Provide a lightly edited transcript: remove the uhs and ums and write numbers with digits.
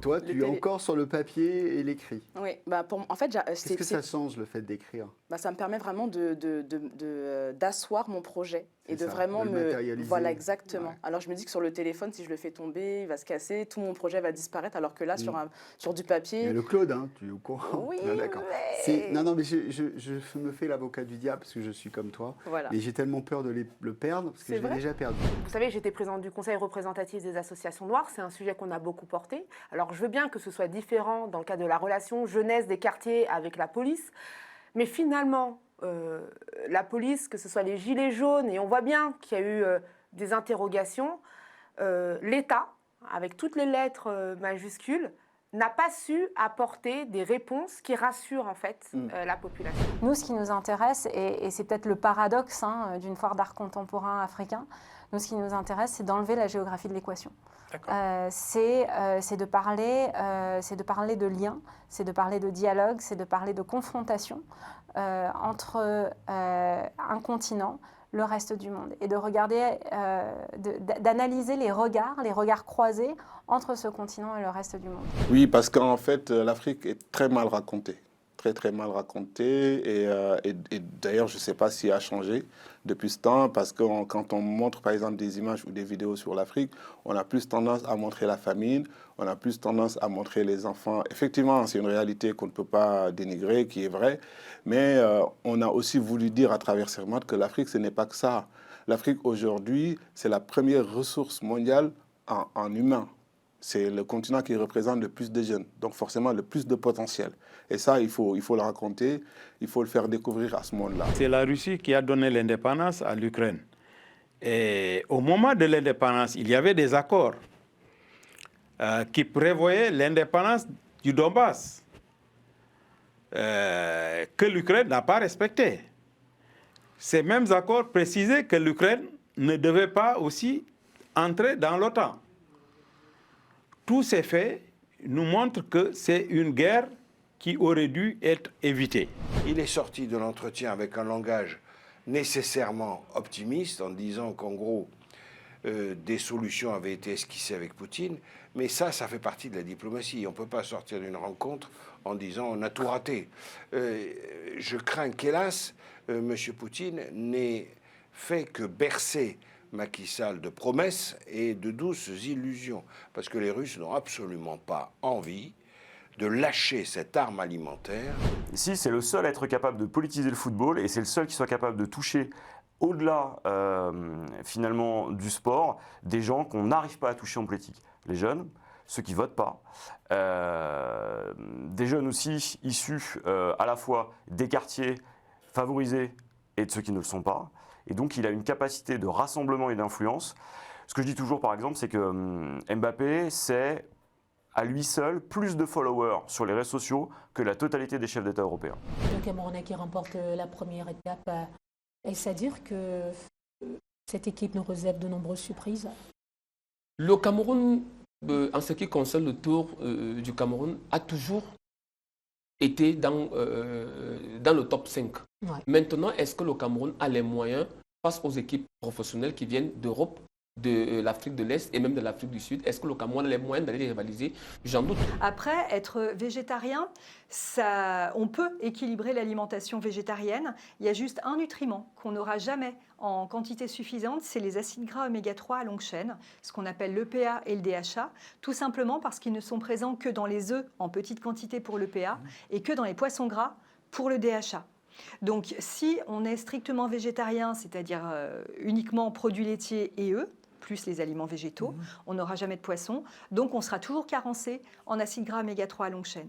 Toi, tu es encore sur le papier et l'écrit. Oui, bah en fait, qu'est-ce que ça change le fait d'écrire? Bah, ça me permet vraiment d'asseoir mon projet et de ça, vraiment de le matérialiser. Voilà, exactement. Ouais. Alors je me dis que sur le téléphone, si je le fais tomber, il va se casser, tout mon projet va disparaître, alors que là, sur du papier... Mais le Claude, hein, tu es au courant. Oui, non, d'accord. Non, mais je me fais l'avocat du diable parce que je suis comme toi. Voilà. Mais j'ai tellement peur de le perdre parce que je l'ai déjà perdu. Vous savez, j'étais présidente du Conseil représentatif des associations noires. C'est un sujet qu'on a beaucoup porté. Alors, je veux bien que ce soit différent dans le cadre de la relation jeunesse des quartiers avec la police. Mais finalement, la police, que ce soit les gilets jaunes, et on voit bien qu'il y a eu des interrogations, l'État, avec toutes les lettres majuscules, n'a pas su apporter des réponses qui rassurent en fait la population. Nous, ce qui nous intéresse, et c'est peut-être le paradoxe d'une foire d'art contemporain africain, nous, ce qui nous intéresse, c'est d'enlever la géographie de l'équation. C'est de parler de liens, c'est de parler de dialogue, c'est de parler de confrontation entre un continent, le reste du monde, et de regarder, d'analyser les regards croisés entre ce continent et le reste du monde. Oui, parce qu'en fait, l'Afrique est très mal racontée. Très mal racontée. Et d'ailleurs, je ne sais pas si elle a changé depuis ce temps, parce que quand on montre par exemple des images ou des vidéos sur l'Afrique, on a plus tendance à montrer la famine, on a plus tendance à montrer les enfants. Effectivement, c'est une réalité qu'on ne peut pas dénigrer, qui est vraie, mais on a aussi voulu dire à travers ces remarques que l'Afrique, ce n'est pas que ça. L'Afrique aujourd'hui, c'est la première ressource mondiale en humains. C'est le continent qui représente le plus de jeunes, donc forcément le plus de potentiel. Et ça, il faut le raconter, il faut le faire découvrir à ce monde-là. C'est la Russie qui a donné l'indépendance à l'Ukraine. Et au moment de l'indépendance, il y avait des accords qui prévoyaient l'indépendance du Donbass, que l'Ukraine n'a pas respecté. Ces mêmes accords précisaient que l'Ukraine ne devait pas aussi entrer dans l'OTAN. Tous ces faits nous montrent que c'est une guerre qui aurait dû être évitée. Il est sorti de l'entretien avec un langage nécessairement optimiste en disant qu'en gros, des solutions avaient été esquissées avec Poutine. Mais ça fait partie de la diplomatie. On ne peut pas sortir d'une rencontre en disant on a tout raté. Je crains qu'hélas, M. Poutine n'ait fait que bercer Macky Sall de promesses et de douces illusions. Parce que les Russes n'ont absolument pas envie de lâcher cette arme alimentaire. Ici, c'est le seul à être capable de politiser le football et c'est le seul qui soit capable de toucher au-delà, finalement, du sport, des gens qu'on n'arrive pas à toucher en politique. Les jeunes, ceux qui ne votent pas, des jeunes aussi issus à la fois des quartiers favorisés et de ceux qui ne le sont pas. Et donc, il a une capacité de rassemblement et d'influence. Ce que je dis toujours, par exemple, c'est que Mbappé, c'est à lui seul plus de followers sur les réseaux sociaux que la totalité des chefs d'État européens. Le Camerounais qui remporte la première étape, est-ce à dire que cette équipe nous réserve de nombreuses surprises? Le Cameroun, en ce qui concerne le tour du Cameroun, a toujours été dans le top 5. Ouais. Maintenant, est-ce que le Cameroun a les moyens face aux équipes professionnelles qui viennent d'Europe, de l'Afrique de l'Est et même de l'Afrique du Sud? Est-ce que le Cameroun a les moyens d'aller les rivaliser? J'en doute. Après, être végétarien, on peut équilibrer l'alimentation végétarienne. Il y a juste un nutriment qu'on n'aura jamais en quantité suffisante, c'est les acides gras oméga 3 à longue chaîne, ce qu'on appelle l'EPA et le DHA, tout simplement parce qu'ils ne sont présents que dans les œufs en petite quantité pour l'EPA et que dans les poissons gras pour le DHA. Donc si on est strictement végétarien, c'est-à-dire uniquement produits laitiers et œufs, plus les aliments végétaux, on n'aura jamais de poisson, donc on sera toujours carencé en acides gras oméga 3 à longue chaîne.